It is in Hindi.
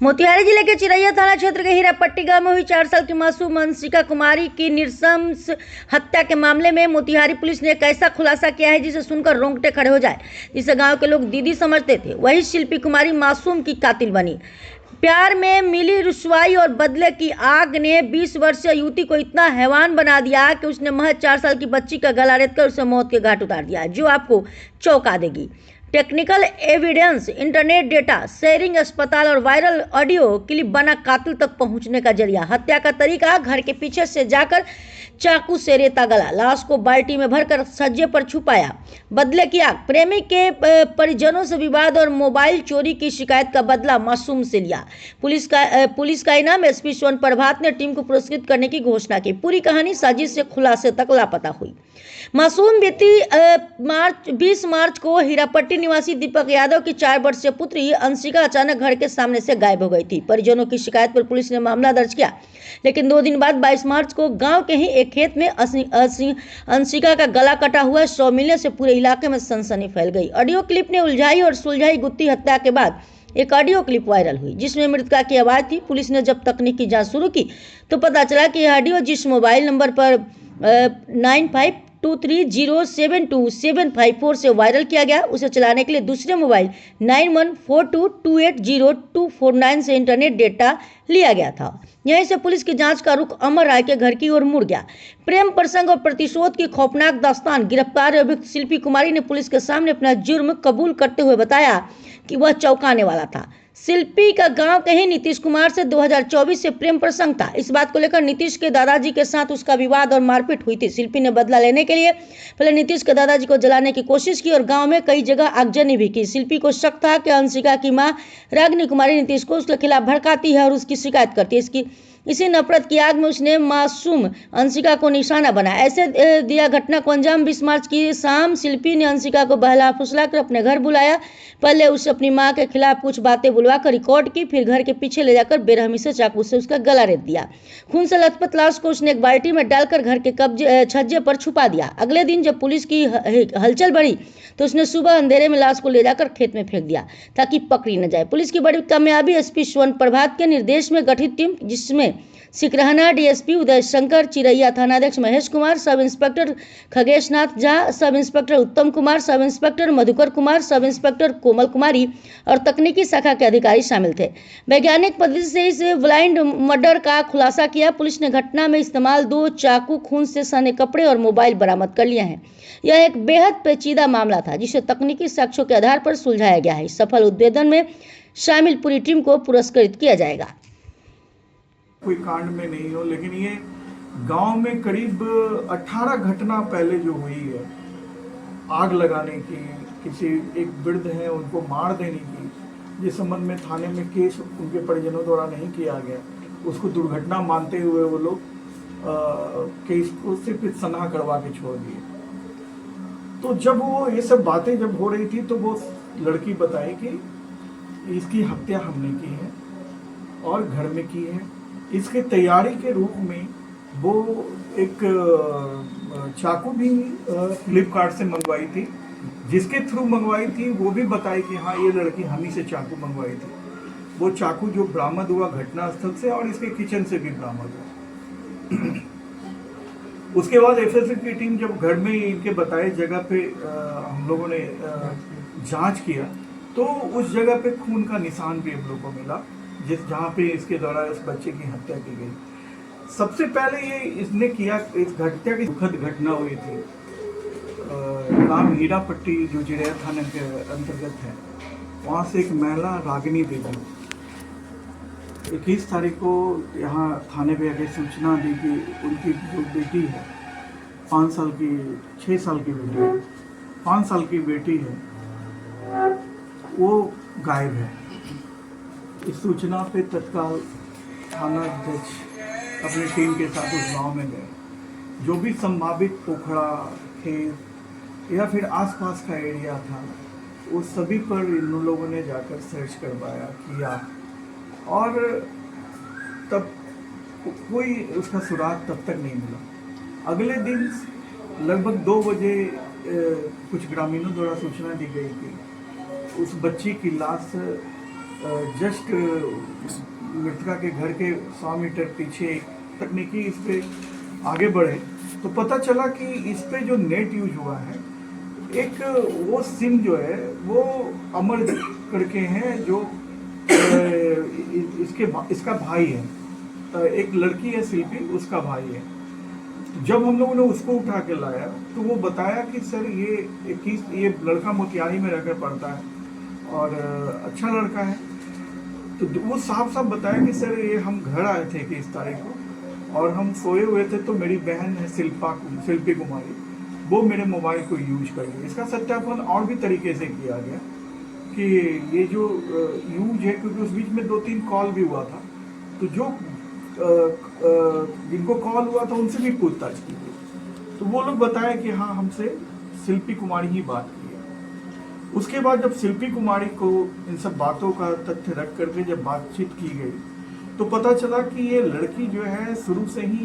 मोतिहारी जिले के चिरैया थाना क्षेत्र के हीरापट्टी गांव में हुई 4 साल की मासूम अंशिका कुमारी की नृशंस हत्या के मामले में मोतिहारी पुलिस ने एक ऐसा खुलासा किया है जिसे सुनकर रोंगटे खड़े हो जाए, जिसे गांव के लोग दीदी समझते थे, वही शिल्पी कुमारी मासूम की कातिल बनी। प्यार में मिली रुसवाई और बदले की आग ने 20 वर्षीय युवती को इतना हैवान बना दिया कि उसने महज 4 साल की बच्ची का गला रेतकर उसे मौत के घाट उतार दिया, जो आपको चौंका देगी। Technical evidence, internet data sharing, अस्पताल और वायरल ऑडियो क्लिप बना कातिल तक पहुंचने का जरिया। हत्या का तरीका, घर के पीछे से जाकर चाकू से रेता गला, लाश को बाल्टी में भरकर सज्जे पर छुपाया। बदले की आग, प्रेमी के परिजनों से विवाद और मोबाइल चोरी की शिकायत का बदला मासूम से लिया। पुलिस का इनाम एसपी स्वर्ण प्रभात ने टीम को पुरस्कृत करने की घोषणा की। पूरी कहानी साजिश से खुलासे तक लापता हुई। मासूम बीती 20 मार्च को हीरापट्टी निवासी दीपक यादव की 4 वर्षीय पुत्री अंशिका अचानक घर के सामने से गायब हो गई थी। परिजनों की शिकायत पर पुलिस ने मामला दर्ज किया, लेकिन 2 दिन बाद 22 मार्च को गांव के ही एक खेत में अंशिका का गला कटा हुआ शव मिलने से पूरे इलाके में सनसनी फैल गई। ऑडियो क्लिप ने उलझाई और सुलझाई गुत्थी। हत्या के बाद एक ऑडियो क्लिप वायरल हुई जिसमें मृतका की आवाज़ थी। पुलिस ने जब तकनीकी जांच शुरू की तो पता चला कि यह ऑडियो जिस मोबाइल नंबर पर 9523072754 से वायरल किया गया, उसे चलाने के लिए दूसरे मोबाइल 9142280249 से इंटरनेट डेटा लिया गया था। यहीं से पुलिस की जांच का रुख अमर राय के घर की ओर मुड़ गया। प्रेम प्रसंग और प्रतिशोध की खौफनाक दास्तान। गिरफ्तार अभियुक्त शिल्पी कुमारी ने पुलिस के सामने अपना जुर्म कबूल करते हुए बताया कि वह चौंकाने वाला था। शिल्पी का गांव के ही नीतीश कुमार से 2024 से प्रेम प्रसंग था। इस बात को लेकर नीतीश के दादाजी के साथ उसका विवाद और मारपीट हुई थी। शिल्पी ने बदला लेने के लिए पहले नीतीश के दादाजी को जलाने की कोशिश की और गांव में कई जगह आगजनी भी की। शिल्पी को शक था कि अंशिका की मां रागिनी कुमारी नीतीश को उसके खिलाफ भड़काती है और उसकी शिकायत करती है। इसी नफरत की आग में उसने मासूम अंशिका को निशाना बनाया। ऐसे दिया घटना को अंजाम। 20 मार्च की शाम शिल्पी ने अंशिका को बहला फुसला कर अपने घर बुलाया। पहले उसे अपनी मां के खिलाफ कुछ बातें बुलवाकर रिकॉर्ड की, फिर घर के पीछे ले जाकर बेरहमी से चाकू से उसका गला रेत दिया। खून से लथपथ लाश को उसने एक बाल्टी में डालकर घर के छज्जे पर छुपा दिया। अगले दिन जब पुलिस की हलचल बढ़ी तो उसने सुबह अंधेरे में लाश को ले जाकर खेत में फेंक दिया ताकि पकड़ी न जाए। पुलिस की बड़ी कामयाबी। एसपी स्वर्ण प्रभात के निर्देश में गठित टीम, जिसमें सिकरहना डीएसपी उदय शंकर, चिरैया थानाध्यक्ष Mahesh Kumar, sub inspector Khagesh Nath Jha, sub inspector उत्तम Kumar, sub inspector Madhukar Kumar, sub inspector कोमल कुमारी और तकनीकी शाखा के अधिकारी शामिल थे। वैज्ञानिक पद्धति से इस ब्लाइंड मर्डर का खुलासा किया। पुलिस ने घटना में इस्तेमाल 2 चाकू, खून से सने कपड़े और मोबाइल बरामद कर लिए हैं। यह एक बेहद पेचीदा मामला था जिसे तकनीकी साक्ष्यों के आधार पर सुलझाया गया है। सफल उद्भेदन में शामिल पूरी टीम को पुरस्कृत किया जाएगा। कोई कांड में नहीं हो, लेकिन ये गांव में करीब 18 घटना पहले जो हुई है, आग लगाने की, किसी एक वृद्ध है उनको मार देने की, जिस संबंध में थाने में केस उनके परिजनों द्वारा नहीं किया गया, उसको दुर्घटना मानते हुए वो लोग केस को सिर्फ सना करवा के छोड़ दिए। तो जब वो ये सब बातें जब हो रही थी तो वो लड़की बताई कि इसकी हत्या हमने की है और घर में की है। इसके तैयारी के रूप में वो एक चाकू भी फ्लिपकार्ट से मंगवाई थी, जिसके थ्रू मंगवाई थी वो भी बताई कि हाँ, ये लड़की हम ही से चाकू मंगवाई थी। वो चाकू जो बरामद हुआ घटनास्थल से और इसके किचन से भी बरामद हुआ। उसके बाद एफएसएल की टीम जब घर में इनके बताए जगह पे हम लोगों ने जांच किया तो उस जगह पे खून का निशान भी हम लोग को मिला, जहाँ पे इसके द्वारा इस बच्चे की हत्या की गई। सबसे पहले ये इसने किया, इस हत्या की दुखद घटना हुई थी नाम हीरापट्टी जो चिरैया थाने के अंतर्गत है। वहाँ से एक महिला रागिनी देवी 21 तारीख को यहाँ थाने पे आके सूचना दी कि उनकी जो बेटी है 5 साल की 6 साल की बेटी है 5 साल की बेटी है वो गायब है। इस सूचना पे तत्काल थाना अध्यक्ष अपनी टीम के साथ उस गांव में गए। जो भी संभावित पोखरा, खेत या फिर आसपास का एरिया था, उस सभी पर इन लोगों ने जाकर सर्च करवाया, किया और तब कोई उसका सुराग तब तक नहीं मिला। अगले दिन लगभग 2 बजे कुछ ग्रामीणों द्वारा सूचना दी गई कि उस बच्ची की लाश जस्ट मृतका के घर के 100 मीटर पीछे तकनीकी इस पे आगे बढ़े तो पता चला कि इस पे जो नेट यूज हुआ है, एक वो सिम जो है वो अमर करके हैं जो इसका भाई है, एक लड़की है शिल्पी, उसका भाई है। जब हम लोगों ने उसको उठा के लाया तो वो बताया कि सर ये लड़का मोतिहारी में रहकर पढ़ता है और अच्छा लड़का है। तो वो साफ साफ बताया कि सर ये हम घर आए थे 21 तारीख को और हम सोए हुए थे तो मेरी बहन है शिल्पी कुमारी, वो मेरे मोबाइल को यूज कर गई। इसका सत्यापन और भी तरीके से किया गया कि ये जो यूज है, क्योंकि उस बीच में 2-3 कॉल भी हुआ था, तो जो जिनको कॉल हुआ था उनसे भी पूछताछ की गई तो वो लोग बताए कि हाँ हमसे शिल्पी कुमारी ही बात की है। उसके बाद जब शिल्पी कुमारी को इन सब बातों का तथ्य रख करके जब बातचीत की गई तो पता चला कि ये लड़की जो है शुरू से ही